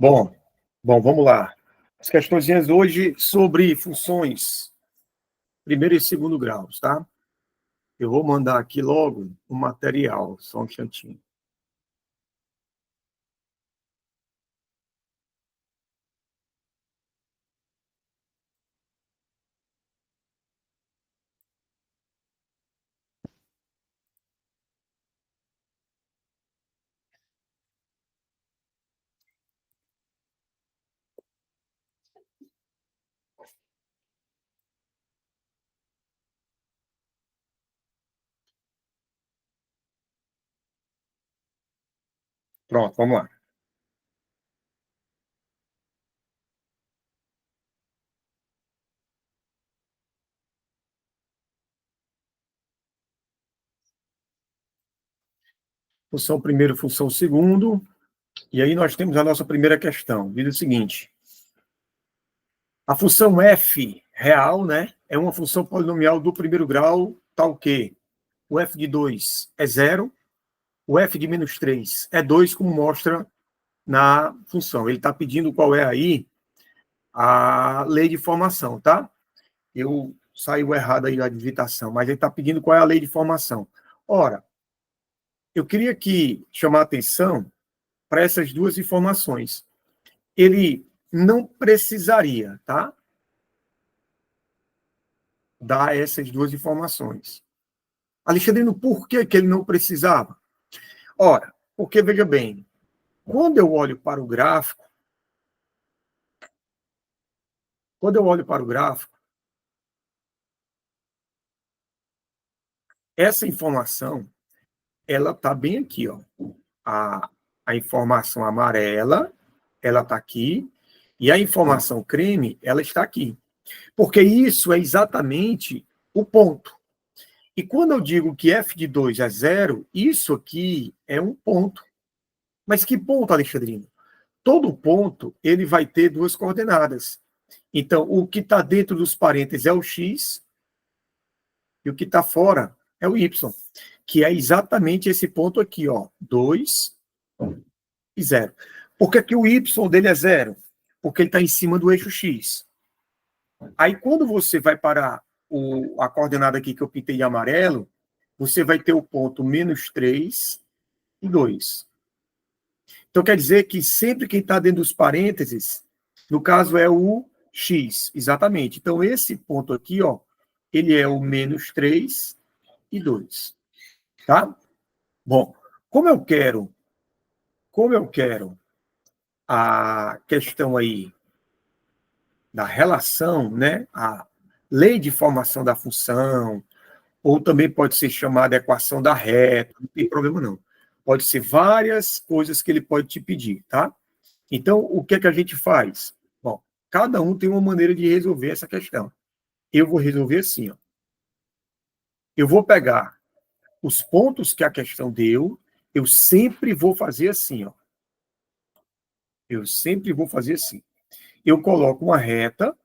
Bom, vamos lá. As questõezinhas hoje sobre funções primeiro e segundo graus, tá? Eu vou mandar aqui logo o material, só um instantinho. Pronto, vamos lá. Função primeiro, função segundo. E aí nós temos a nossa primeira questão. Diz o seguinte: a função f real, né, é uma função polinomial do primeiro grau, tal que o f de 2 é 0, o f de menos 3 é 2, como mostra na função. Ele está pedindo qual é aí a lei de formação, tá? Saiu errado aí a digitação, mas ele está pedindo qual é a lei de formação. Ora, eu queria aqui chamar a atenção para essas duas informações. Ele não precisaria, tá? Dar essas duas informações. Alexandrino, por que ele não precisava? Ora, porque, veja bem, quando eu olho para o gráfico, essa informação, ela está bem aqui, ó. A informação amarela, ela está aqui, e a informação creme, ela está aqui. Porque isso é exatamente o ponto. E quando eu digo que f de 2 é 0, isso aqui é um ponto. Mas que ponto, Alexandrino? Todo ponto, ele vai ter duas coordenadas. Então, o que está dentro dos parênteses é o x, e o que está fora é o y, que é exatamente esse ponto aqui, ó, 2 e 0. Por que o y dele é 0? Porque ele está em cima do eixo x. Aí, quando você vai para a coordenada aqui que eu pintei de amarelo, você vai ter o ponto menos 3 e 2. Então, quer dizer que sempre quem está dentro dos parênteses, no caso, é o x, exatamente. Então, esse ponto aqui, ó, ele é o menos 3 e 2. Tá? Bom, como eu quero a questão aí da relação, né, a lei de formação da função, ou também pode ser chamada equação da reta, não tem problema não. Pode ser várias coisas que ele pode te pedir, tá? Então, o que é que a gente faz? Bom, cada um tem uma maneira de resolver essa questão. Eu vou resolver assim, ó. Eu vou pegar os pontos que a questão deu, eu sempre vou fazer assim, ó. Eu sempre vou fazer assim. Eu coloco uma reta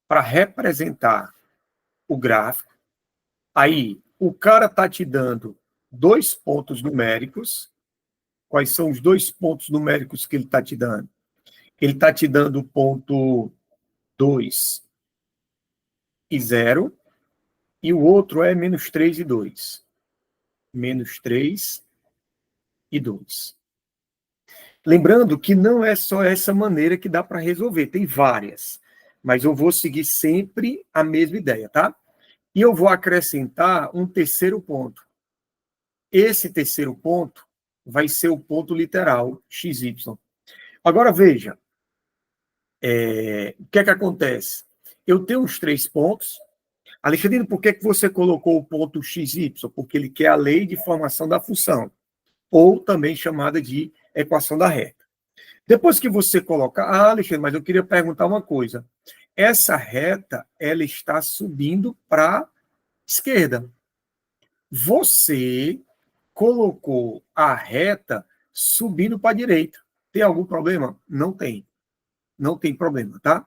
para representar o gráfico. Aí, o cara está te dando dois pontos numéricos. Quais são os dois pontos numéricos que ele está te dando? Ele está te dando o ponto 2 e 0, e o outro é menos 3 e 2. Menos 3 e 2. Lembrando que não é só essa maneira que dá para resolver, tem várias. Mas eu vou seguir sempre a mesma ideia, tá? E eu vou acrescentar um terceiro ponto. Esse terceiro ponto vai ser o ponto literal, xy. Agora, veja, o que é que acontece? Eu tenho os três pontos. Alexandrino, por que você colocou o ponto xy? Porque ele quer a lei de formação da função, ou também chamada de equação da reta. Depois que você coloca... Alexandre, mas eu queria perguntar uma coisa. Essa reta, ela está subindo para a esquerda. Você colocou a reta subindo para a direita. Tem algum problema? Não tem. Não tem problema, tá?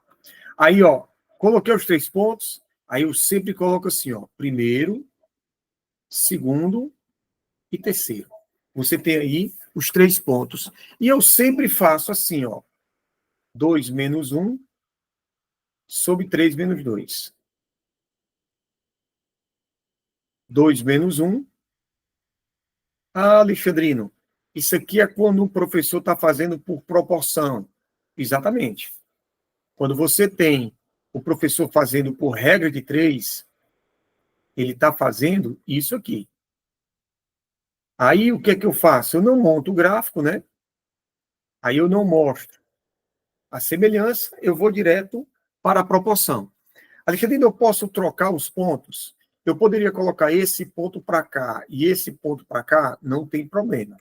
Aí, ó, coloquei os três pontos, aí eu sempre coloco assim, ó, primeiro, segundo e terceiro. Você tem aí os três pontos. E eu sempre faço assim, ó, 2 menos 1 sobre 3 menos 2. 2 menos 1. Ah, Alexandrino, isso aqui é quando o professor está fazendo por proporção. Exatamente. Quando você tem o professor fazendo por regra de 3, ele está fazendo isso aqui. Aí, o que é que eu faço? Eu não monto o gráfico, né? Aí eu não mostro a semelhança, eu vou direto para a proporção. Alexandre, eu posso trocar os pontos? Eu poderia colocar esse ponto para cá e esse ponto para cá? Não tem problema.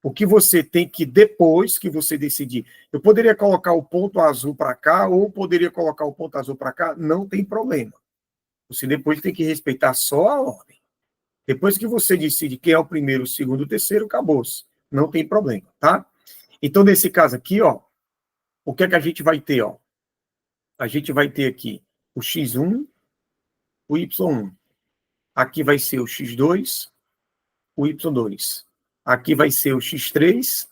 O que você tem que, depois que você decidir, eu poderia colocar o ponto azul para cá ou poderia colocar o ponto azul para cá? Não tem problema. Você depois tem que respeitar só a ordem. Depois que você decide quem é o primeiro, o segundo, o terceiro, acabou-se. Não tem problema, tá? Então, nesse caso aqui, ó, o que é que a gente vai ter, ó? A gente vai ter aqui o x1, o y1. Aqui vai ser o x2, o y2. Aqui vai ser o x3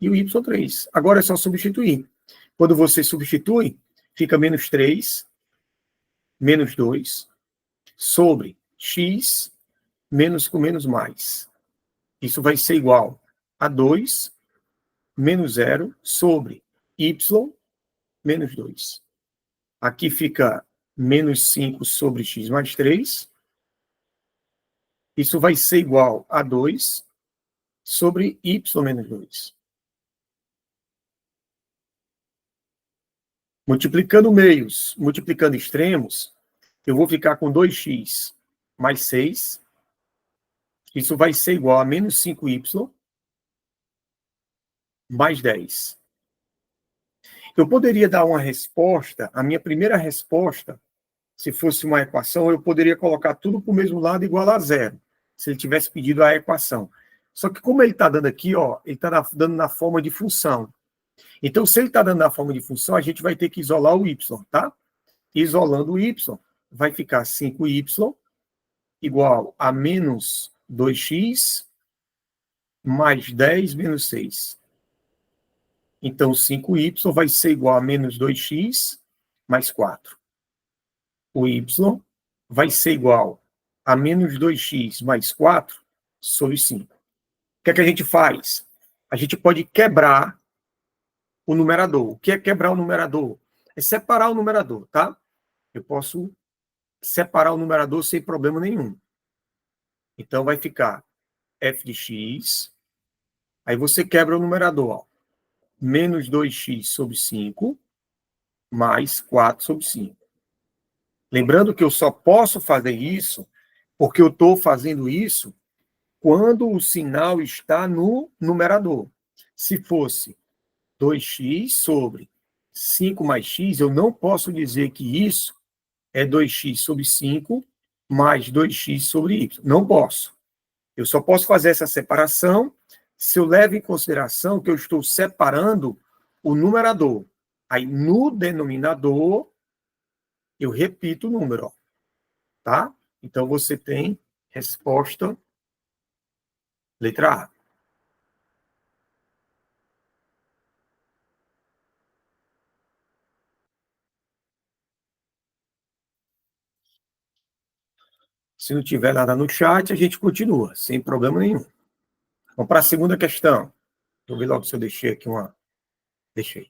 e o y3. Agora é só substituir. Quando você substitui, fica menos 3, menos 2, sobre x, menos com menos mais. Isso vai ser igual a 2, menos 0, sobre y, menos 2. Aqui fica menos 5 sobre x mais 3. Isso vai ser igual a 2 sobre y menos 2. Multiplicando meios, multiplicando extremos, eu vou ficar com 2x mais 6. Isso vai ser igual a menos 5y mais 10. Eu poderia dar uma resposta, a minha primeira resposta, se fosse uma equação, eu poderia colocar tudo para o mesmo lado igual a 0, se ele tivesse pedido a equação. Só que como ele está dando aqui, ó, ele está dando na forma de função. Então, se ele está dando na forma de função, a gente vai ter que isolar o y, tá? Isolando o y, vai ficar 5y igual a menos 2x mais 10 menos 6. Então, 5y vai ser igual a menos 2x mais 4. O y vai ser igual a menos 2x mais 4 sobre 5. O que é que a gente faz? A gente pode quebrar o numerador. O que é quebrar o numerador? É separar o numerador, tá? Eu posso separar o numerador sem problema nenhum. Então, vai ficar f de x. Aí você quebra o numerador, ó. Menos 2x sobre 5, mais 4 sobre 5. Lembrando que eu só posso fazer isso porque eu estou fazendo isso quando o sinal está no numerador. Se fosse 2x sobre 5 mais x, eu não posso dizer que isso é 2x sobre 5 mais 2x sobre y. Não posso. Eu só posso fazer essa separação se eu levo em consideração que eu estou separando o numerador. Aí, no denominador, eu repito o número, ó, tá? Então, você tem resposta letra A. Se não tiver nada no chat, a gente continua, sem problema nenhum. Vamos para a segunda questão. Deixa eu ver logo se eu deixei aqui uma... Deixei.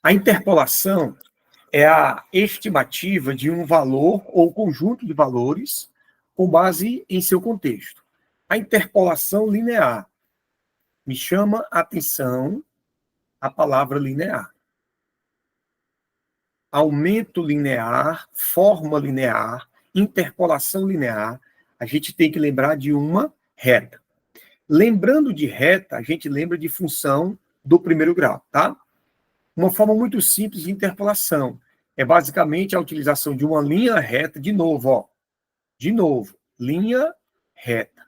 A interpolação é a estimativa de um valor ou conjunto de valores com base em seu contexto. A interpolação linear. Me chama a atenção a palavra linear. Aumento linear, forma linear, interpolação linear, a gente tem que lembrar de uma reta. Lembrando de reta, a gente lembra de função do primeiro grau, tá? Uma forma muito simples de interpolação é basicamente a utilização de uma linha reta, de novo, ó. De novo, linha reta.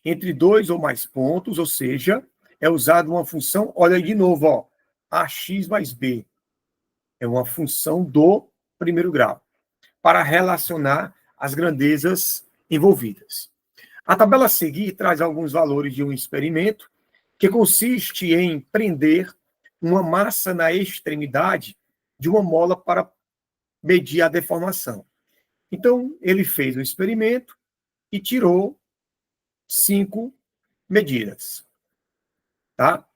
Entre dois ou mais pontos, ou seja, é usada uma função, olha aí de novo, ó, ax mais b. É uma função do primeiro grau, para relacionar as grandezas envolvidas. A tabela a seguir traz alguns valores de um experimento que consiste em prender uma massa na extremidade de uma mola para medir a deformação. Então, ele fez um experimento e tirou 5 medidas. Tá?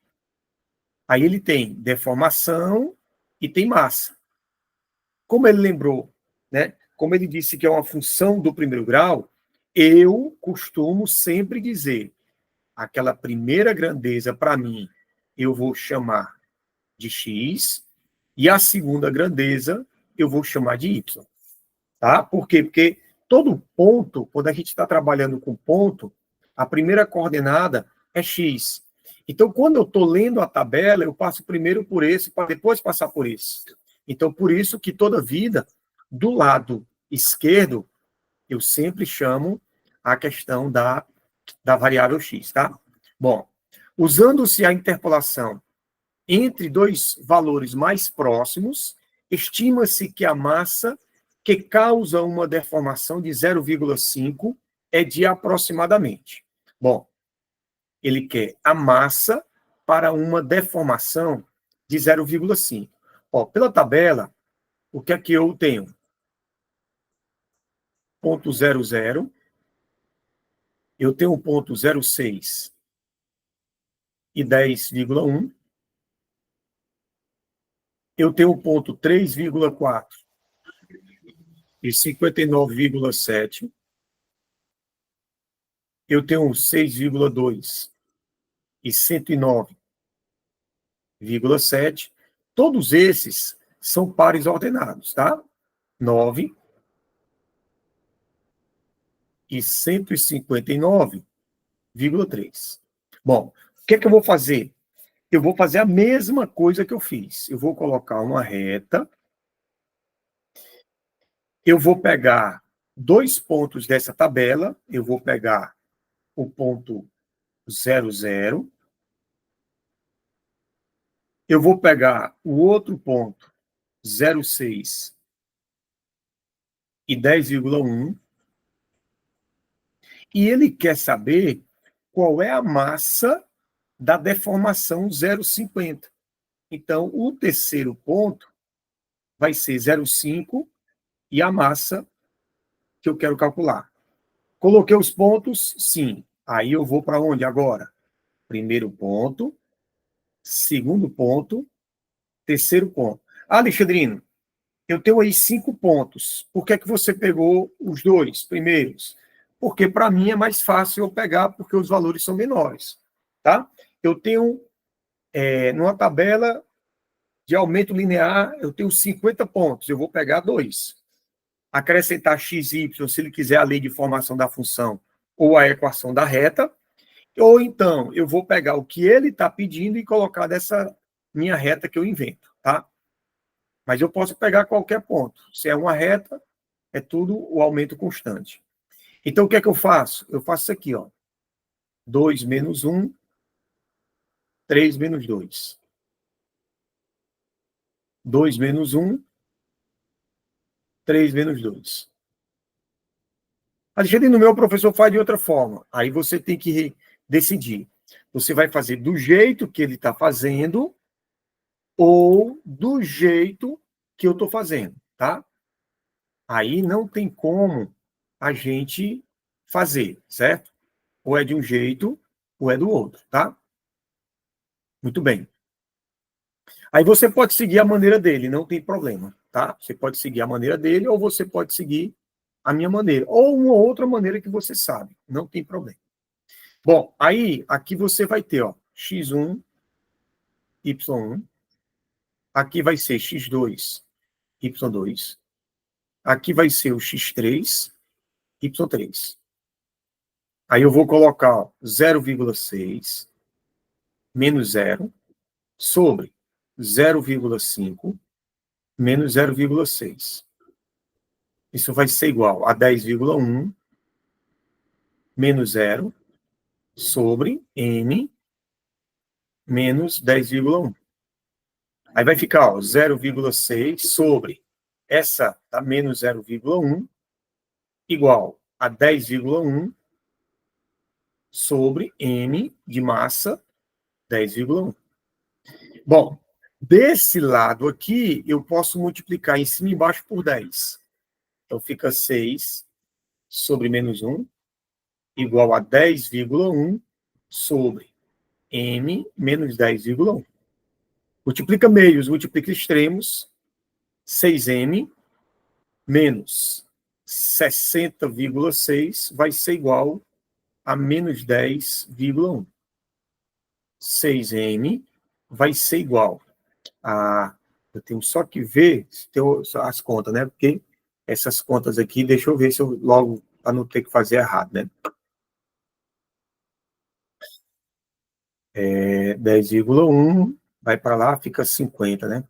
Aí ele tem deformação e tem massa. Como ele lembrou, né? Como ele disse que é uma função do primeiro grau, eu costumo sempre dizer, aquela primeira grandeza, para mim, eu vou chamar de x, e a segunda grandeza eu vou chamar de y. Tá? Por quê? Porque todo ponto, quando a gente está trabalhando com ponto, a primeira coordenada é x. Então, quando eu estou lendo a tabela, eu passo primeiro por esse, para depois passar por esse. Então, por isso que toda vida, do lado esquerdo, eu sempre chamo a questão da variável x, tá? Bom, usando-se a interpolação entre dois valores mais próximos, estima-se que a massa que causa uma deformação de 0,5 é de aproximadamente. Bom, ele quer a massa para uma deformação de 0,5. Ó, pela tabela, o que é que eu tenho? 0,00, eu tenho 0,06 e 10,1, eu tenho 3,4 e 59,7, eu tenho 6,2 e 109,7. Todos esses são pares ordenados, tá? 9 e 159,3. Bom, o que é que eu vou fazer? Eu vou fazer a mesma coisa que eu fiz. Eu vou colocar uma reta, eu vou pegar 2 pontos dessa tabela, eu vou pegar o ponto 00, eu vou pegar o outro ponto 0,6 e 10,1, e ele quer saber qual é a massa da deformação 0,50. Então, o terceiro ponto vai ser 0,5 e a massa que eu quero calcular. Coloquei os pontos? Sim. Aí eu vou para onde agora? Primeiro ponto, segundo ponto, terceiro ponto. Alexandrino, eu tenho aí 5 pontos. Por que é que você pegou os 2 primeiros? Porque para mim é mais fácil eu pegar, porque os valores são menores. Tá? Eu tenho, numa tabela de aumento linear, eu tenho 50 pontos. Eu vou pegar 2. Acrescentar x, y, se ele quiser a lei de formação da função ou a equação da reta. Ou então, eu vou pegar o que ele está pedindo e colocar dessa minha reta que eu invento. Tá? Mas eu posso pegar qualquer ponto. Se é uma reta, é tudo o aumento constante. Então, o que é que eu faço? Eu faço isso aqui, ó. 2 menos 1, 3 menos 2. 2 menos 1, 3 menos 2. Alexandre, no meu professor faz de outra forma. Aí você tem que decidir. Você vai fazer do jeito que ele está fazendo ou do jeito que eu estou fazendo, tá? Aí não tem como a gente fazer, certo? Ou é de um jeito, ou é do outro, tá? Muito bem. Aí você pode seguir a maneira dele, não tem problema, tá? Você pode seguir a maneira dele, ou você pode seguir a minha maneira, ou uma outra maneira que você sabe, não tem problema. Bom, aí aqui você vai ter, ó, x1, y1, aqui vai ser x2, y2, aqui vai ser o x3, y3. Aí eu vou colocar 0,6 menos 0 sobre 0,5 menos 0,6. Isso vai ser igual a 10,1 menos 0 sobre n menos 10,1. Aí vai ficar 0,6 sobre essa tá menos 0,1 igual a 10,1 sobre n de massa 10,1. Bom, desse lado aqui, eu posso multiplicar em cima e embaixo por 10. Então, fica 6 sobre menos 1, igual a 10,1 sobre m menos 10,1. Multiplica meios, multiplica extremos, 6m menos 60,6 vai ser igual a menos 10,1. 6m vai ser igual a... Eu tenho só que ver as contas, né? Porque essas contas aqui, deixa eu ver se eu logo, para não ter que fazer errado, né? 10,1 vai para lá, fica 50, né?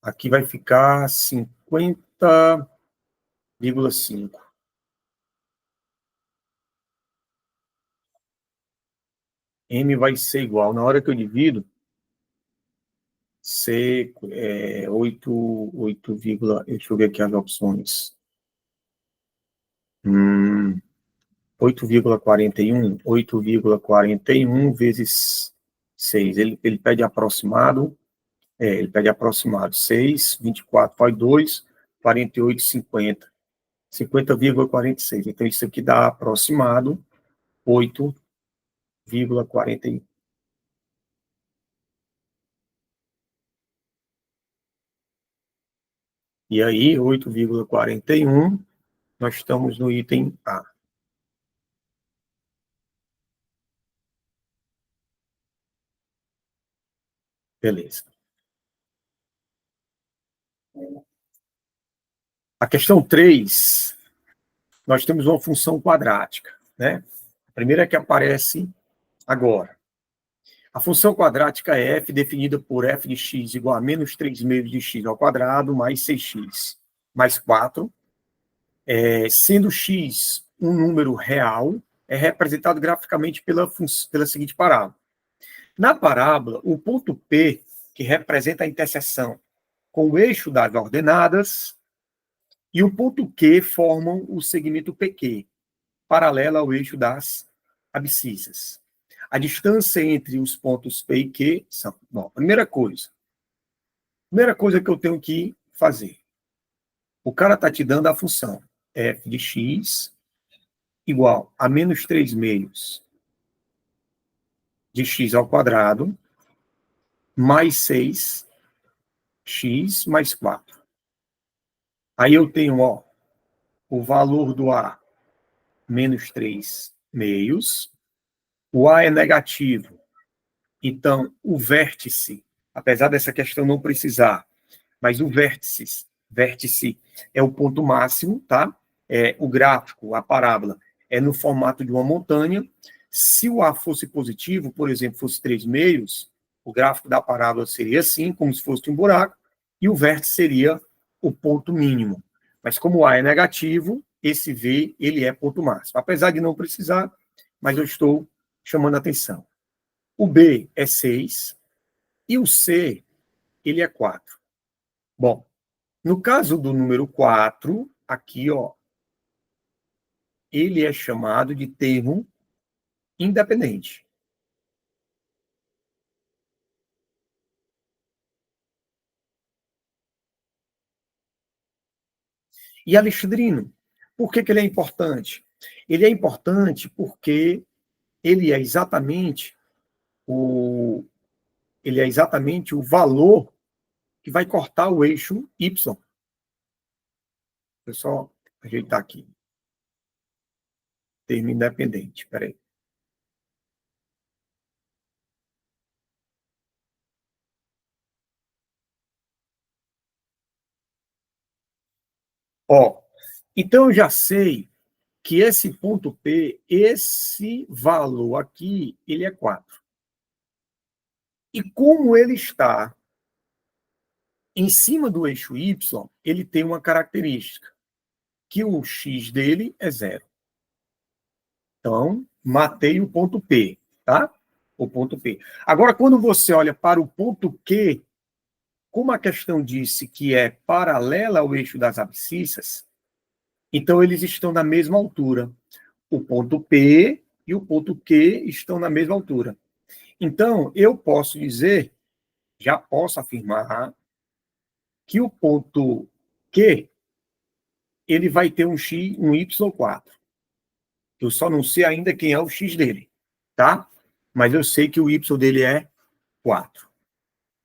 Aqui vai ficar 50,5. M vai ser igual, na hora que eu divido, C 8, deixa eu ver aqui as opções. 8,41 vezes 6. Ele pede aproximado. Ele pede aproximado. 6, 24 faz 2, 48, 50. 50,46. Então, isso aqui dá aproximado 8,41. E aí, 8,41, nós estamos no item A. Beleza. A questão 3, nós temos uma função quadrática, né? A primeira é que aparece agora. A função quadrática é f definida por f de x igual a menos 3 meios de x ao quadrado mais 6x mais 4, sendo x um número real, é representado graficamente pela seguinte parábola. Na parábola, o ponto P, que representa a interseção com o eixo das ordenadas, e o ponto Q formam o segmento PQ, paralelo ao eixo das abscissas. A distância entre os pontos P e Q são... Bom, primeira coisa que eu tenho que fazer. O cara está te dando a função f de x igual a menos 3 meios de x ao quadrado mais 6x mais 4. Aí eu tenho, o valor do A, menos 3 meios. O A é negativo. Então, o vértice, apesar dessa questão não precisar, mas o vértice é o ponto máximo, tá? O gráfico, a parábola, é no formato de uma montanha. Se o A fosse positivo, por exemplo, fosse 3 meios, o gráfico da parábola seria assim, como se fosse um buraco, e o vértice seria o ponto mínimo. Mas como o A é negativo, esse V, ele é ponto máximo. Apesar de não precisar, mas eu estou chamando a atenção. O B é 6 e o C, ele é 4. Bom, no caso do número 4, aqui, ele é chamado de termo independente. E Alexandrino, por que ele é importante? Ele é importante porque ele é exatamente o valor que vai cortar o eixo Y. Deixa eu só ajeitar aqui. Termo independente, peraí. Então eu já sei que esse ponto P, esse valor aqui, ele é 4. E como ele está em cima do eixo Y, ele tem uma característica, que o x dele é 0. Então, matei o ponto P, tá? O ponto P. Agora, quando você olha para o ponto Q, como a questão disse que é paralela ao eixo das abscissas, então eles estão na mesma altura. O ponto P e o ponto Q estão na mesma altura. Então, eu posso dizer, já posso afirmar, que o ponto Q ele vai ter um x, um y4. Eu só não sei ainda quem é o x dele, tá? Mas eu sei que o y dele é 4.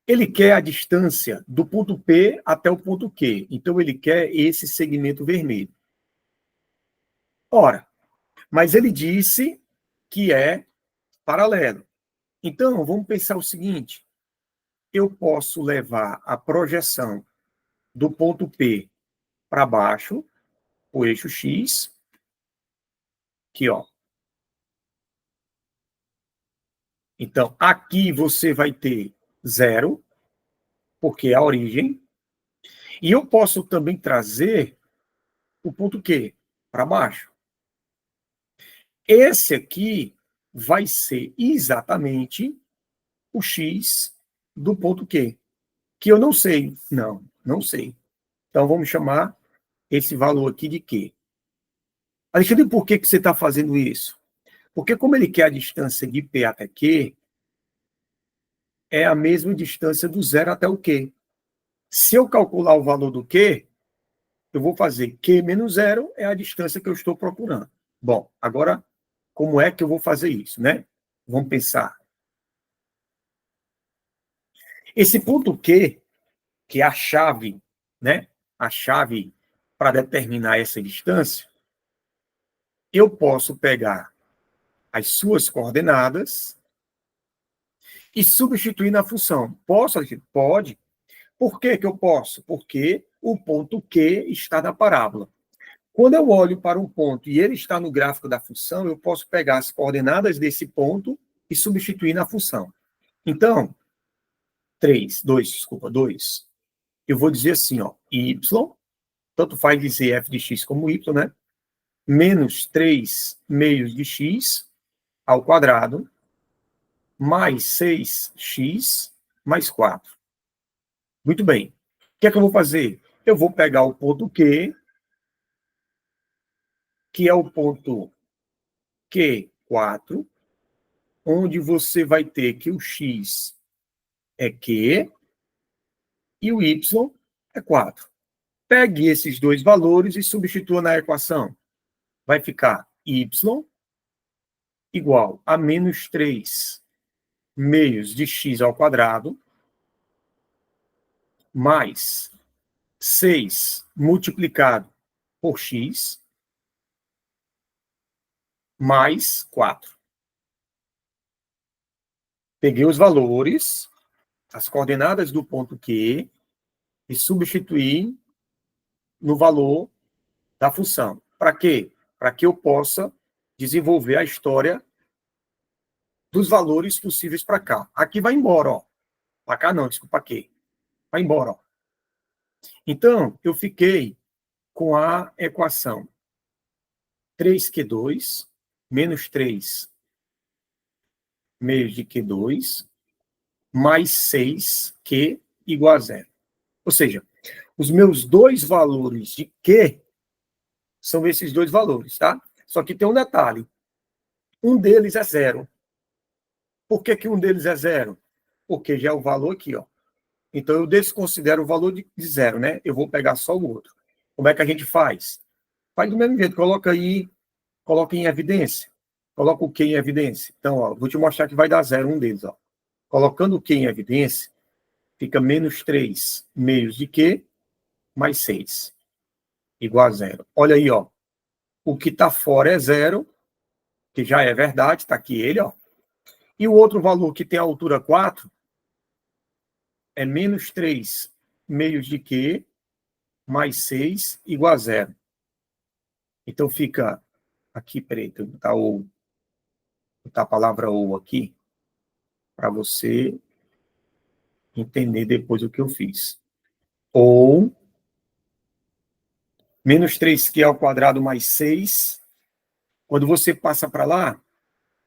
Ele quer a distância do ponto P até o ponto Q. Então, ele quer esse segmento vermelho. Ora, mas ele disse que é paralelo. Então, vamos pensar o seguinte. Eu posso levar a projeção do ponto P para baixo, o eixo X, aqui, ó. Então, aqui você vai ter 0, porque é a origem. E eu posso também trazer o ponto Q para baixo. Esse aqui vai ser exatamente o X do ponto Q, que eu não sei. Não sei. Então, vamos chamar esse valor aqui de Q. Alexandre, por que você está fazendo isso? Porque como ele quer a distância de P até Q, é a mesma distância do zero até o Q. Se eu calcular o valor do Q, eu vou fazer Q menos zero é a distância que eu estou procurando. Bom, agora, como é que eu vou fazer isso, né? Vamos pensar. Esse ponto Q, que é a chave, né? A chave para determinar essa distância, eu posso pegar as suas coordenadas e substituir na função. Posso? Pode. Por que que eu posso? Porque o ponto Q está na parábola. Quando eu olho para um ponto e ele está no gráfico da função, eu posso pegar as coordenadas desse ponto e substituir na função. Então, 2. Eu vou dizer assim, ó, y, tanto faz dizer f de x como y, né? Menos 3 meios de x ao quadrado, mais 6x mais 4. Muito bem. O que é que eu vou fazer? Eu vou pegar o ponto Q, que é o ponto Q4, onde você vai ter que o x é Q e o y é 4. Pegue esses dois valores e substitua na equação. Vai ficar y igual a menos 3 meios de x ao quadrado, mais 6 multiplicado por x, mais 4. Peguei os valores, as coordenadas do ponto Q, e substituí no valor da função. Para quê? Para que eu possa desenvolver a história dos valores possíveis para cá. Aqui vai embora, ó. Para cá não, desculpa, aqui. Vai embora, ó. Então, eu fiquei com a equação 3Q2 menos 3 meios de Q2 mais 6Q igual a zero. Ou seja, os meus dois valores de Q são esses dois valores, tá? Só que tem um detalhe. Um deles é zero. Por que que um deles é zero? Porque já é o valor aqui, ó. Então, eu desconsidero o valor de zero, né? Eu vou pegar só o outro. Como é que a gente faz? Faz do mesmo jeito. Coloca aí, coloca em evidência. Coloca o Q em evidência. Então, ó, vou te mostrar que vai dar zero um deles, ó. Colocando o Q em evidência, fica menos 3 meios de Q mais 6, igual a zero. Olha aí, ó. O que está fora é zero, que já é verdade, está aqui ele, ó. E o outro valor que tem a altura 4 é menos 3 meios de Q mais 6 igual a zero. Então fica aqui, peraí, botar a palavra ou aqui, para você entender depois o que eu fiz. Ou menos 3Q ao quadrado mais 6. Quando você passa para lá,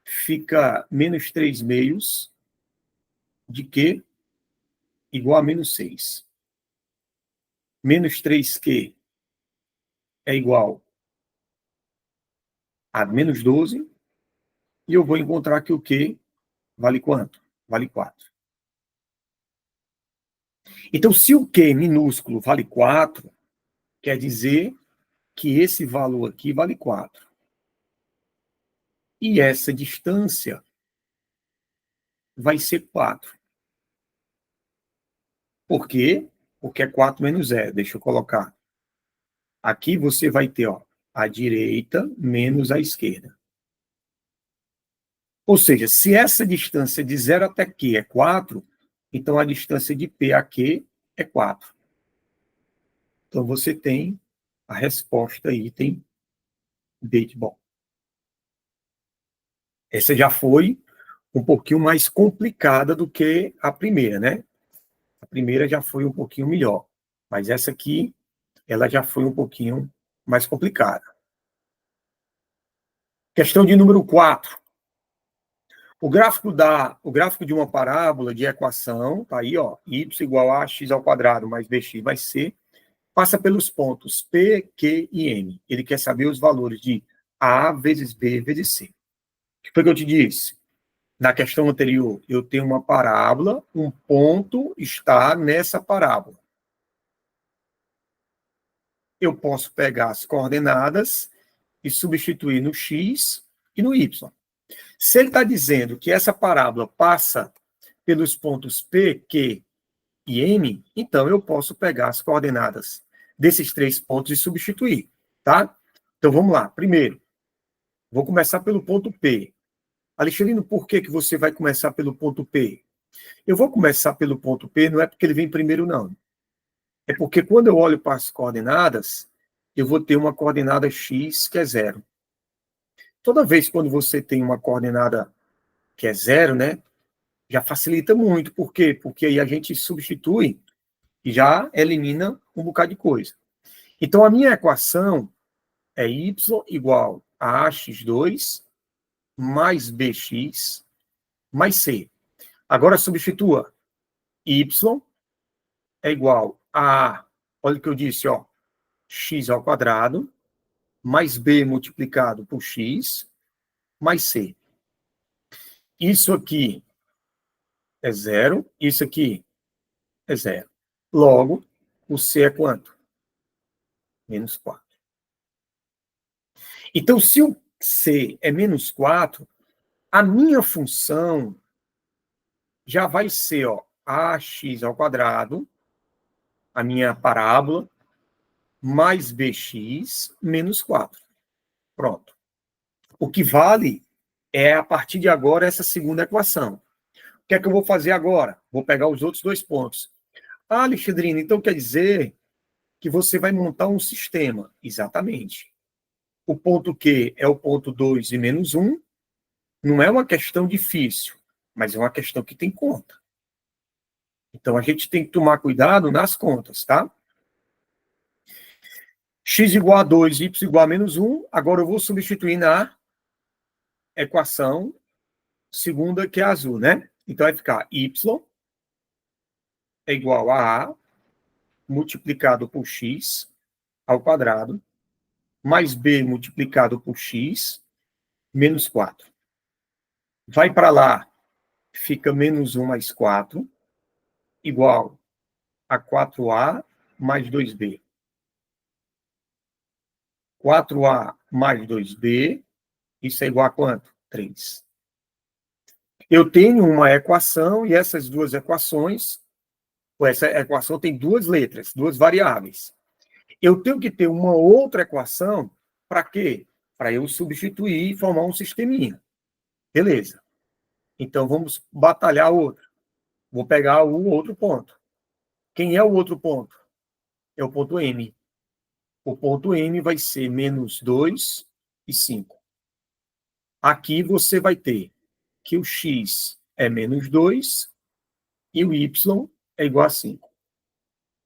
fica menos 3 meios de Q igual a menos 6. Menos 3Q é igual a menos 12. e eu vou encontrar que o Q vale quanto? Vale 4. Então, se o Q minúsculo vale 4, quer dizer que esse valor aqui vale 4. E essa distância vai ser 4. Por quê? Porque é 4 menos 0. Deixa eu colocar. Aqui você vai ter, ó, a direita menos a esquerda. Ou seja, se essa distância de 0 até Q é 4, então a distância de P a Q é 4. Então você tem a resposta item D de bom. Essa já foi um pouquinho mais complicada do que a primeira, né? A primeira já foi um pouquinho melhor, mas essa aqui, ela já foi um pouquinho mais complicada. Questão de número 4. O gráfico de uma parábola de equação, tá aí, ó, y igual a x ao quadrado mais bx mais c, passa pelos pontos P, Q e M. Ele quer saber os valores de A vezes B vezes C. O que foi que eu te disse? Na questão anterior, eu tenho uma parábola, um ponto está nessa parábola. Eu posso pegar as coordenadas e substituir no x e no y. Se ele está dizendo que essa parábola passa pelos pontos P, Q e M, então eu posso pegar as coordenadas desses 3 pontos e substituir, tá? Então vamos lá. Primeiro, vou começar pelo ponto P. Alexandrino, por que você vai começar pelo ponto P? Eu vou começar pelo ponto P, não é porque ele vem primeiro, não. É porque quando eu olho para as coordenadas, eu vou ter uma coordenada x que é 0. Toda vez quando você tem uma coordenada que é 0, né, já facilita muito. Por quê? Porque aí a gente substitui e já elimina um bocado de coisa. Então, a minha equação é y igual a ax2 mais bx mais c. Agora, substitua. Y é igual a, olha o que eu disse, ó, x ao quadrado, mais b multiplicado por x, mais c. Isso aqui é 0, isso aqui é 0. Logo, o c é quanto? Menos 4. Então, se o c é menos 4, a minha função já vai ser, ó, ax ao quadrado, a minha parábola, mais bx menos 4. Pronto. O que vale é, a partir de agora, essa segunda equação. O que é que eu vou fazer agora? Vou pegar os outros 2 pontos. Ah, Alexandrina, então quer dizer que você vai montar um sistema. Exatamente. O ponto Q é o ponto 2 e menos 1. Não é uma questão difícil, mas é uma questão que tem conta. Então, a gente tem que tomar cuidado nas contas, tá? X igual a 2, y igual a menos 1. Agora eu vou substituir na equação segunda, que é azul, né? Então, vai ficar y é igual a A multiplicado por x ao quadrado, mais B multiplicado por x, menos 4. Vai para lá, fica menos 1 mais 4, igual a 4A mais 2B. 4A mais 2B, isso é igual a quanto? 3. Eu tenho uma equação, e essas duas equações, essa equação tem 2 letras, 2 variáveis. Eu tenho que ter uma outra equação, para quê? Para eu substituir e formar um sisteminha. Beleza. Então, vamos batalhar outra. Vou pegar o outro ponto. Quem é o outro ponto? É o ponto M. O ponto M vai ser menos 2 e 5. Aqui você vai ter que o x é menos 2 e o y é igual a 5.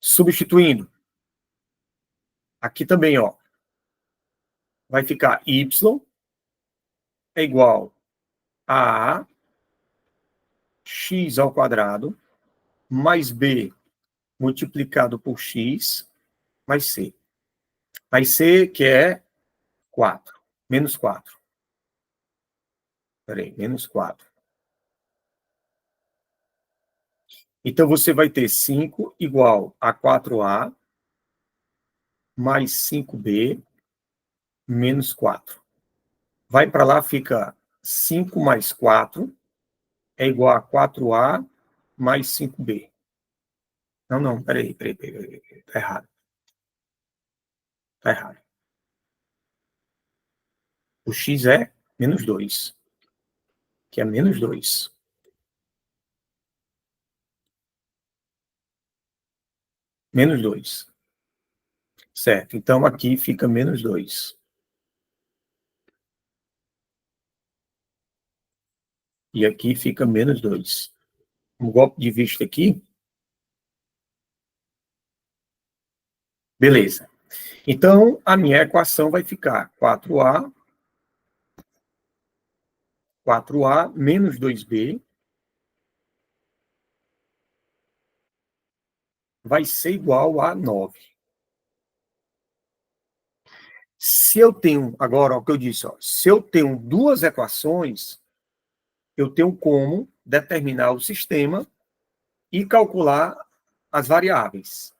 Substituindo. Aqui também, ó. Vai ficar y é igual a x ao quadrado mais b multiplicado por x mais c. Mais c, que é 4. Menos 4. Peraí, menos 4. Então, você vai ter 5 igual a 4A mais 5B menos 4. Vai para lá, fica 5 mais 4 é igual a 4A mais 5B. Não, não, peraí. Tá errado. Tá errado. O x é menos 2, que é menos 2. Menos 2. Certo. Então, aqui fica menos 2. E aqui fica menos 2. Um golpe de vista aqui. Beleza. Então, a minha equação vai ficar 4A menos 2B vai ser igual a 9. Se eu tenho, agora, o que eu disse, ó, se eu tenho duas equações, eu tenho como determinar o sistema e calcular as variáveis.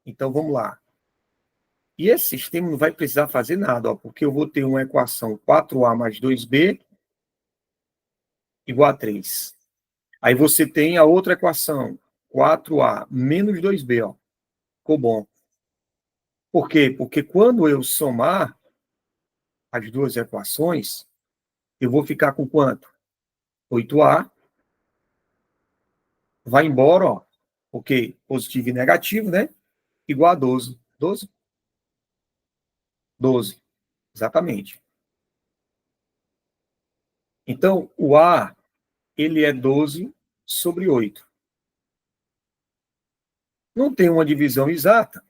Então, vamos lá. E esse sistema não vai precisar fazer nada, ó, porque eu vou ter uma equação 4A mais 2B igual a 3. Aí você tem a outra equação, 4A menos 2B, ó. Ficou bom. Por quê? Porque quando eu somar as duas equações, eu vou ficar com quanto? 8A vai embora, ó, porque positivo e negativo, né? Igual a 12. 12? 12, exatamente. Então, o A, ele é 12 sobre 8. Não tem uma divisão exata,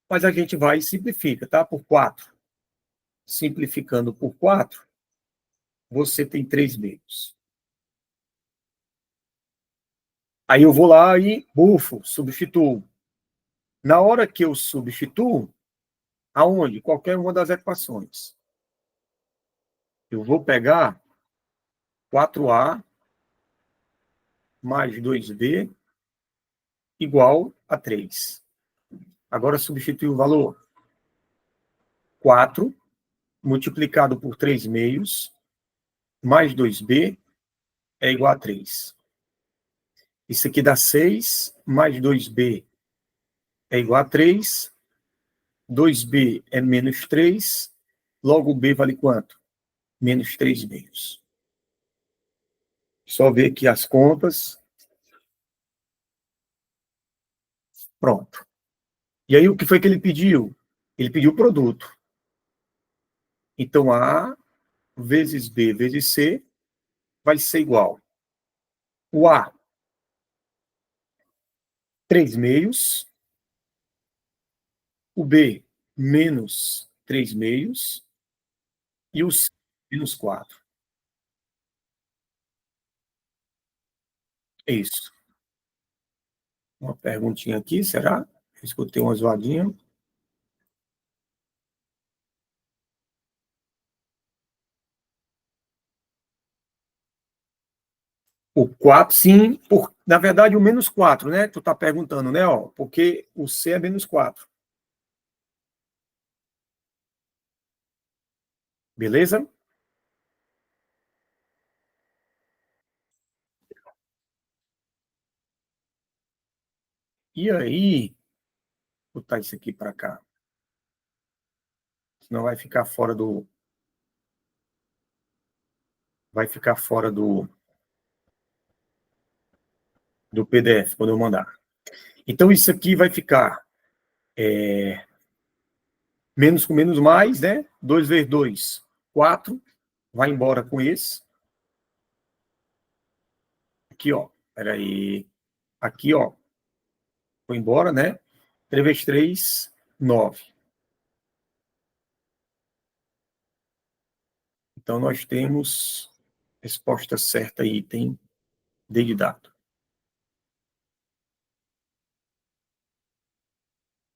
mas a gente vai e simplifica, tá? Por 4. Simplificando por 4, você tem 3 meios. Aí eu vou lá e bufo, substituo. Na hora que eu substituo, aonde? Qualquer uma das equações. Eu vou pegar 4A mais 2B igual a 3. Agora substitui o valor. 4 multiplicado por 3 meios mais 2B é igual a 3. Isso aqui dá 6 mais 2B é igual a 3. 2B é menos 3. Logo, B vale quanto? Menos 3 meios. Só ver aqui as contas. Pronto. E aí, o que foi que ele pediu? Ele pediu o produto. Então, A vezes B vezes C vai ser igual. O A, 3 meios. O B, menos 3 meios. E o C, menos 4. É isso. Uma perguntinha aqui, será? Eu escutei uma zoadinha. O 4, sim. Na verdade, o menos 4, né? Tu tá perguntando, né? Ó, porque o C é menos 4. Beleza? E aí, vou botar isso aqui para cá. Senão vai ficar fora do. Vai ficar fora do PDF quando eu mandar. Então, isso aqui vai ficar menos com menos mais, né? 2 vezes 2, 4. Vai embora com esse. Aqui, ó. Peraí. Aqui, ó. Foi embora, né? 3 vezes 3, 9. Então, nós temos resposta certa, item D de dado.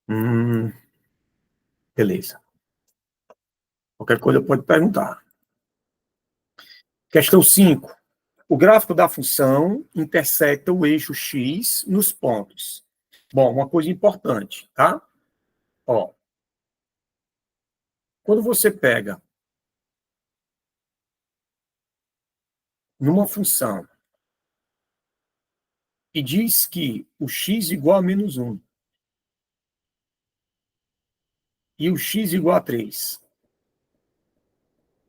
Hum, beleza. Qualquer coisa pode perguntar. Questão 5. O gráfico da função intersecta o eixo x nos pontos. Bom, uma coisa importante, tá? Ó, quando você pega numa função e diz que o x igual a menos 1 e o x igual a 3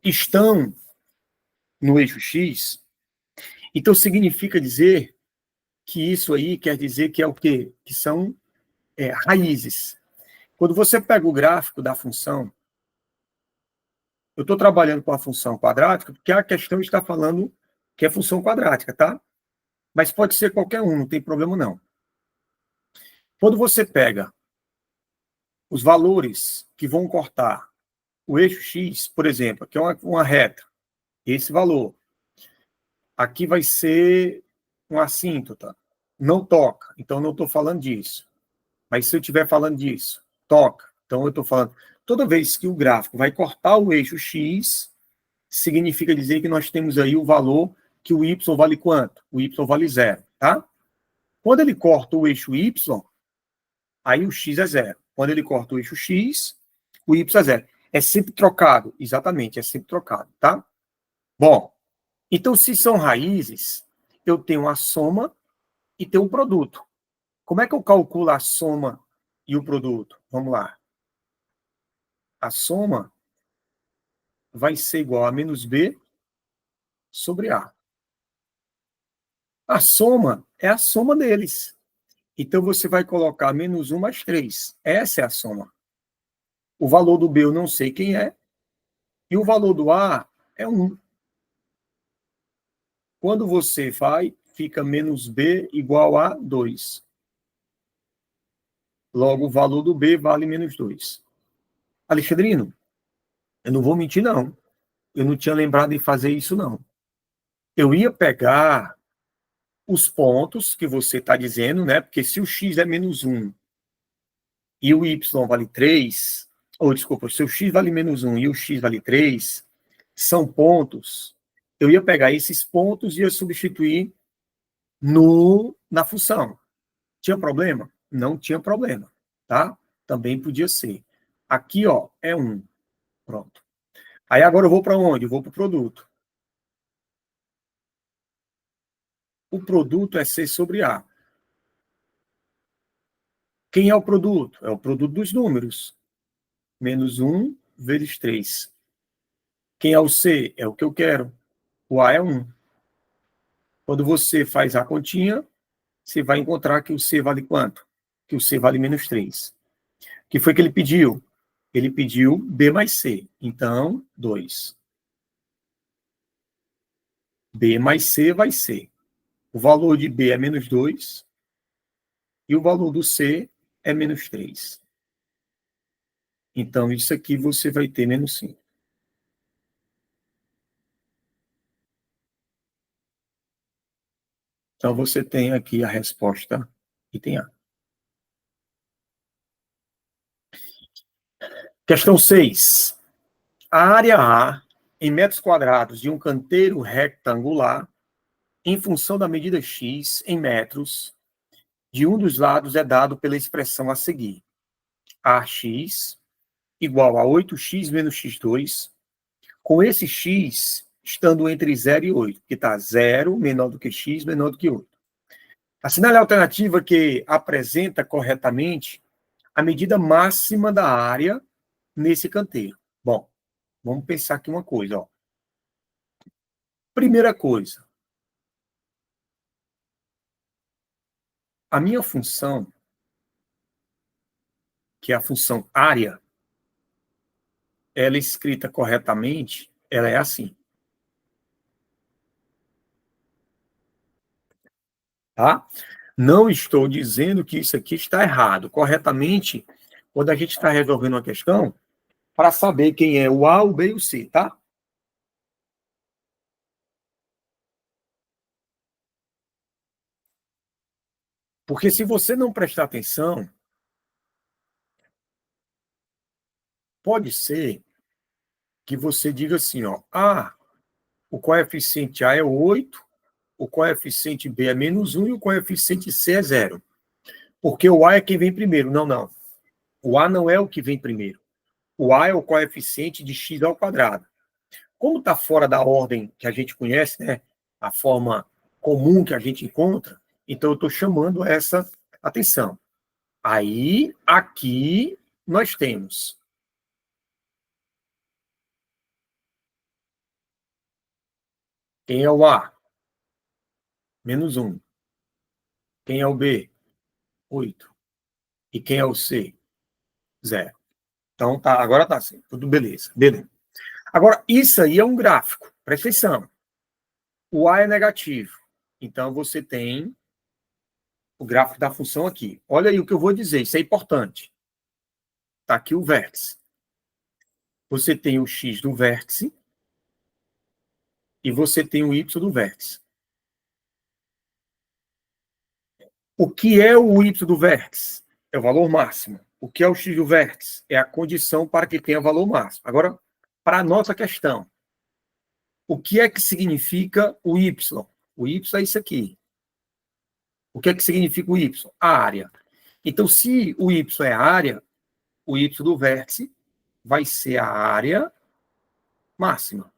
estão no eixo x, então significa dizer que isso aí quer dizer que é o quê? Que são raízes. Quando você pega o gráfico da função, eu estou trabalhando com a função quadrática, porque a questão está falando que é função quadrática, tá? Mas pode ser qualquer um, não tem problema não. Quando você pega os valores que vão cortar o eixo x, por exemplo, aqui é uma reta, esse valor. Aqui vai ser uma assíntota. Não toca, então não estou falando disso. Mas se eu estiver falando disso, toca. Então eu estou falando. Toda vez que o gráfico vai cortar o eixo x, significa dizer que nós temos aí o valor que o y vale quanto? O y vale 0, tá? Quando ele corta o eixo y, aí o x é 0. Quando ele corta o eixo x, o y é 0. É sempre trocado, exatamente, é sempre trocado, tá? Bom, então se são raízes, eu tenho a soma e tenho o produto. Como é que eu calculo a soma e o produto? Vamos lá. A soma vai ser igual a menos b sobre a. A soma é a soma deles. Então, você vai colocar menos 1 mais 3. Essa é a soma. O valor do B eu não sei quem é. E o valor do A é 1. Quando você vai, fica menos B igual a 2. Logo, o valor do B vale menos 2. Alexandrino, eu não vou mentir, não. Eu não tinha lembrado de fazer isso, não. Eu ia pegar os pontos que você está dizendo, né? Porque se o x é menos 1 e o y vale 3, ou desculpa, se o x vale menos 1 e o x vale 3, são pontos. Eu ia pegar esses pontos e ia substituir na função. Tinha problema? Não tinha problema, tá? Também podia ser. Aqui, ó, é 1. Pronto. Aí agora eu vou para onde? Eu vou para o produto. O produto é C sobre A. Quem é o produto? É o produto dos números. Menos 1 vezes 3. Quem é o C? É o que eu quero. O A é 1. Quando você faz a continha, você vai encontrar que o C vale quanto? Que o C vale menos 3. O que foi que ele pediu? Ele pediu B mais C. Então, 2. B mais C vai ser. O valor de B é menos 2 e o valor do C é menos 3. Então, isso aqui você vai ter menos 5. Então, você tem aqui a resposta item A. Questão 6. A área A, em metros quadrados de um canteiro retangular, em função da medida x em metros, de um dos lados é dado pela expressão a seguir. AX igual a 8x menos x2, com esse x estando entre 0 e 8, que está 0 menor do que x, menor do que 8. Assinale a alternativa que apresenta corretamente a medida máxima da área nesse canteiro. Bom, vamos pensar aqui uma coisa. Ó. Primeira coisa, a minha função, que é a função área, ela é escrita corretamente, ela é assim. Tá? Não estou dizendo que isso aqui está errado. Corretamente, quando a gente está resolvendo uma questão, para saber quem é o A, o B e o C, tá? Porque se você não prestar atenção, pode ser que você diga assim, ó, ah, o coeficiente A é 8, o coeficiente B é -1 e o coeficiente C é 0. Porque o A é quem vem primeiro. Não, não. O A não é o que vem primeiro. O A é o coeficiente de x ao quadrado. Como está fora da ordem que a gente conhece, né, a forma comum que a gente encontra, então eu estou chamando essa atenção. Aí, aqui, nós temos quem é o A? -1. Quem é o B? 8. E quem é o C? 0. Então, tá, agora tá assim, tudo beleza. Beleza. Agora, isso aí é um gráfico. Presta atenção. O A é negativo. Então, você tem o gráfico da função aqui. Olha aí o que eu vou dizer, isso é importante. Está aqui o vértice. Você tem o x do vértice e você tem o y do vértice. O que é o y do vértice? É o valor máximo. O que é o x do vértice? É a condição para que tenha valor máximo. Agora, para a nossa questão, o que é que significa o y? O y é isso aqui. O que é que significa o y? A área. Então, se o y é a área, o y do vértice vai ser a área máxima.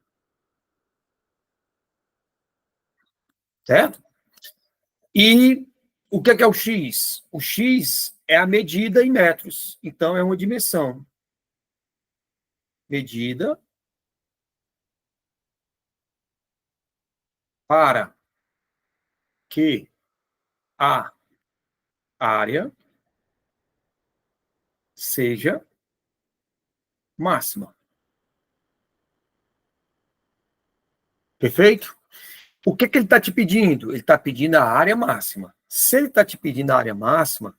Certo? E o que é o x? O x é a medida em metros. Então, é uma dimensão. Medida para que a área seja máxima. Perfeito? O que ele está te pedindo? Ele está pedindo a área máxima. Se ele está te pedindo a área máxima,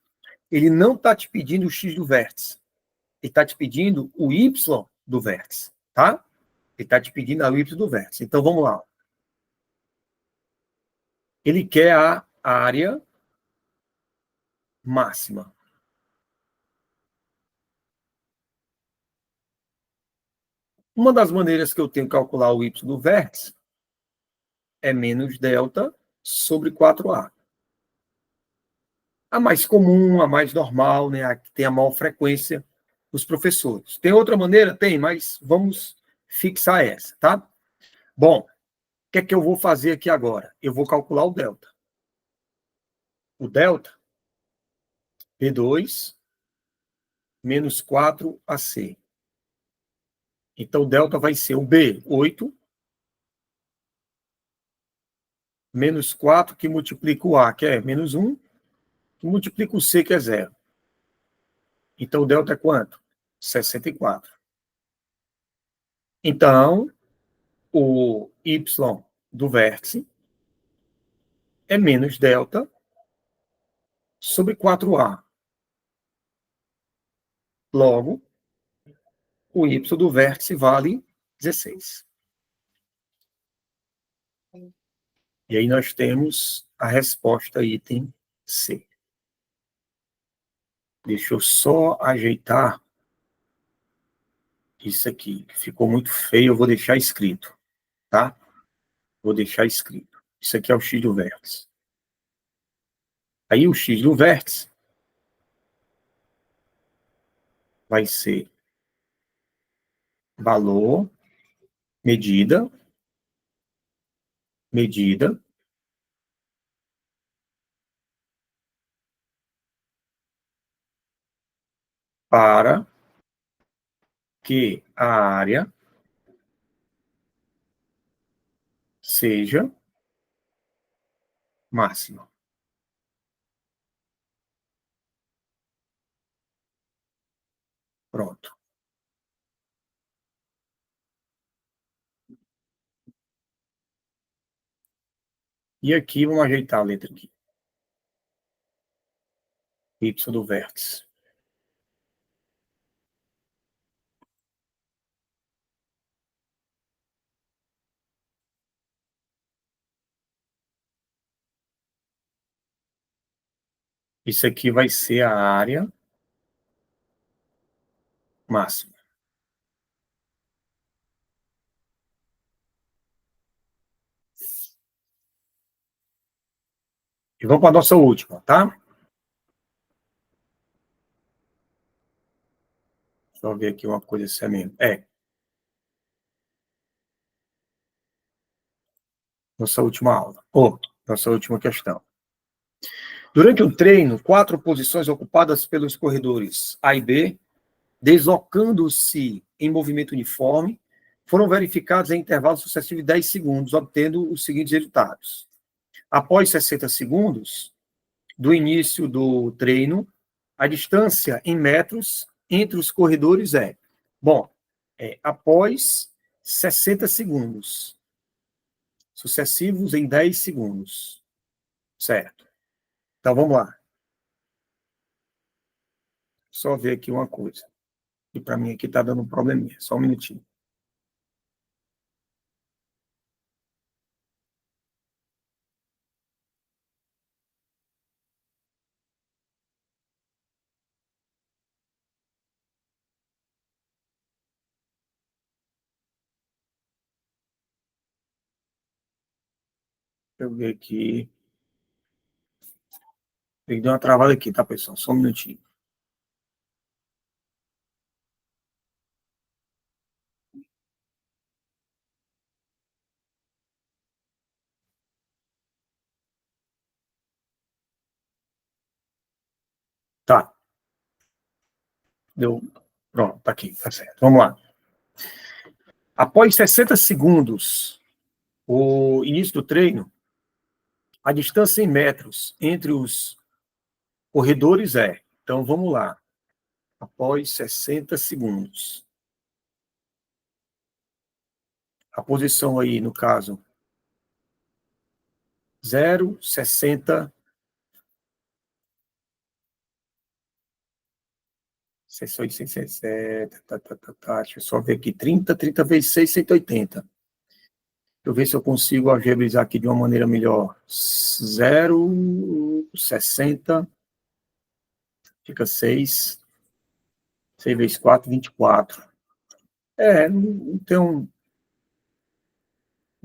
ele não está te pedindo o x do vértice. Ele está te pedindo o y do vértice, tá? Ele está te pedindo a y do vértice. Então, vamos lá. Ele quer a área máxima. Uma das maneiras que eu tenho que calcular o y do vértice é menos delta sobre 4a. A mais comum, a mais normal, né, a que tem a maior frequência dos professores. Tem outra maneira? Tem, mas vamos fixar essa, tá? Bom, o que é que eu vou fazer aqui agora? Eu vou calcular o delta. O delta, P2 menos 4AC. Então, o delta vai ser o B, 8, menos 4, que multiplica o A, que é menos 1, que multiplica o C, que é 0. Então, o delta é quanto? 64. Então, o y do vértice é menos delta sobre 4a. Logo, o y do vértice vale 16. E aí nós temos a resposta item C. Deixa eu só ajeitar isso aqui, que ficou muito feio, eu vou deixar escrito, tá? Vou deixar escrito. Isso aqui é o x do vértice. Aí o x do vértice vai ser valor, medida, para que a área seja máxima. Pronto. E aqui, vamos ajeitar a letra aqui. Y do vértice. Isso aqui vai ser a área máxima. E vamos para a nossa última, tá? Deixa eu ver aqui uma coisa se é mesmo. Nossa última aula. Nossa última questão. Durante um treino, 4 posições ocupadas pelos corredores A e B, deslocando-se em movimento uniforme, foram verificados em intervalos sucessivos de 10 segundos, obtendo os seguintes resultados. Após 60 segundos do início do treino, a distância em metros entre os corredores é, bom, após 60 segundos, sucessivos em 10 segundos, certo? Então, vamos lá. Só ver aqui uma coisa. E para mim aqui está dando um probleminha. Só um minutinho. Deixa eu ver aqui. Tem que dar uma travada aqui, tá, pessoal? Só um minutinho. Tá. Deu. Pronto, tá aqui, tá certo. Vamos lá. Após 60 segundos, o início do treino, a distância em metros entre os corredores é. Então, vamos lá. Após 60 segundos. A posição aí, no caso, 0,60. 660, deixa eu só ver aqui, 30 vezes 6, 180. Deixa eu ver se eu consigo algebraizar aqui de uma maneira melhor. 0,60, fica 6, 6 vezes 4, 24. Não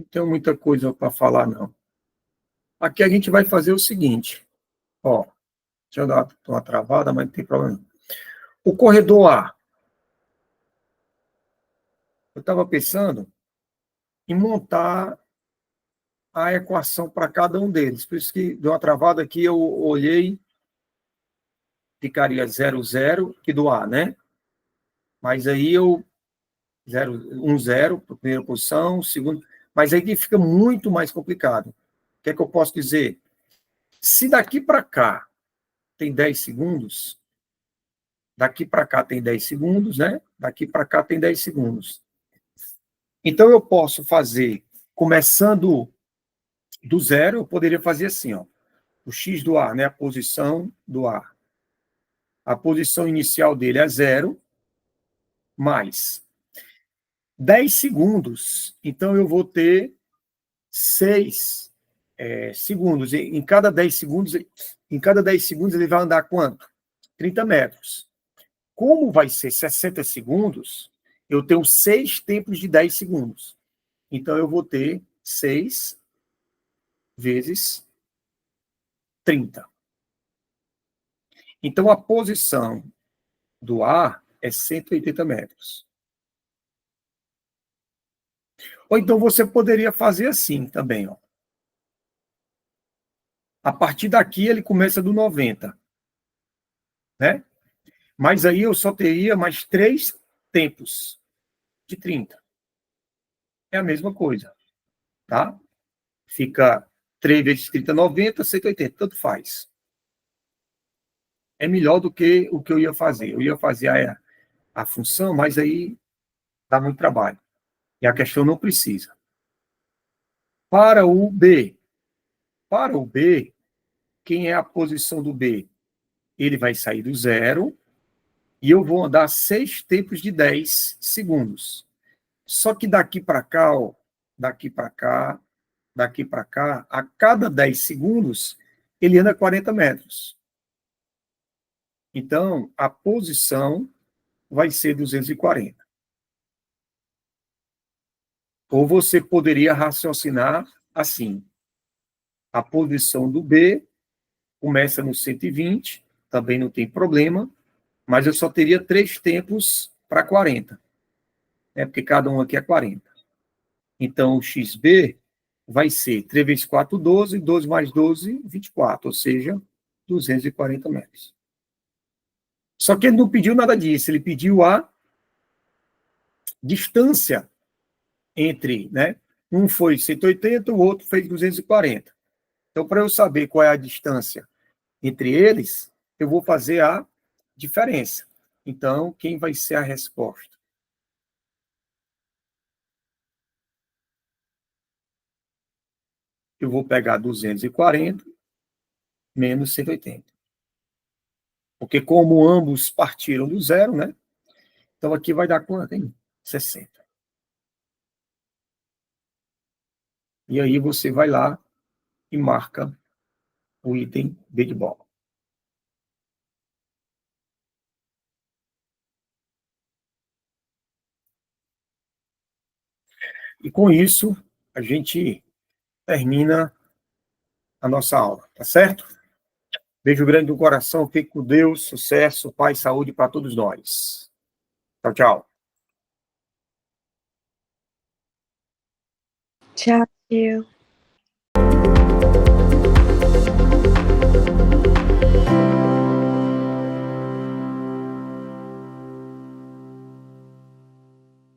tenho muita coisa para falar, não. Aqui a gente vai fazer o seguinte, ó, deixa eu dar uma travada, mas não tem problema. O corredor A, eu estava pensando em montar a equação para cada um deles. Por isso que deu uma travada aqui, eu olhei, ficaria 0, 0, que do A, né? Mas aí eu 0, 1, 0, para a primeira posição, segundo. Mas aí fica muito mais complicado. O que é que eu posso dizer? Se daqui para cá tem 10 segundos, daqui para cá tem 10 segundos, né? Daqui para cá tem 10 segundos. Então eu posso fazer, começando do zero, eu poderia fazer assim, ó. O X do A, né? A posição do A. A posição inicial dele é 0, mais 10 segundos. Então, eu vou ter 6 segundos. Em cada 10 segundos, ele vai andar quanto? 30 metros. Como vai ser 60 segundos, eu tenho 6 tempos de 10 segundos. Então, eu vou ter 6 vezes 30. Então, a posição do A é 180 metros. Ou então você poderia fazer assim também, ó. A partir daqui ele começa do 90, né? Mas aí eu só teria mais 3 tempos de 30. É a mesma coisa, tá? Fica 3 vezes 30, 90, 180, tanto faz. É melhor do que o que eu ia fazer. Eu ia fazer a função, mas aí dá muito trabalho. E a questão não precisa. Para o B, quem é a posição do B? Ele vai sair do zero e eu vou andar 6 tempos de 10 segundos. Só que daqui para cá, ó, daqui para cá, daqui para cá, a cada 10 segundos, ele anda 40 metros. Então, a posição vai ser 240. Ou você poderia raciocinar assim: a posição do B começa no 120, também não tem problema, mas eu só teria 3 tempos para 40, né? Porque cada um aqui é 40. Então, o XB vai ser 3 vezes 4, 12, 12 mais 12, 24, ou seja, 240 metros. Só que ele não pediu nada disso, ele pediu a distância entre, né? Um foi 180, o outro fez 240. Então, para eu saber qual é a distância entre eles, eu vou fazer a diferença. Então, quem vai ser a resposta? Eu vou pegar 240 menos 180. Porque como ambos partiram do zero, né? Então aqui vai dar quanto, hein? 60. E aí você vai lá e marca o item B de bola. E com isso, a gente termina a nossa aula, tá certo? Beijo grande do coração, fique com Deus, sucesso, paz, saúde para todos nós. Tchau, tchau. Tchau.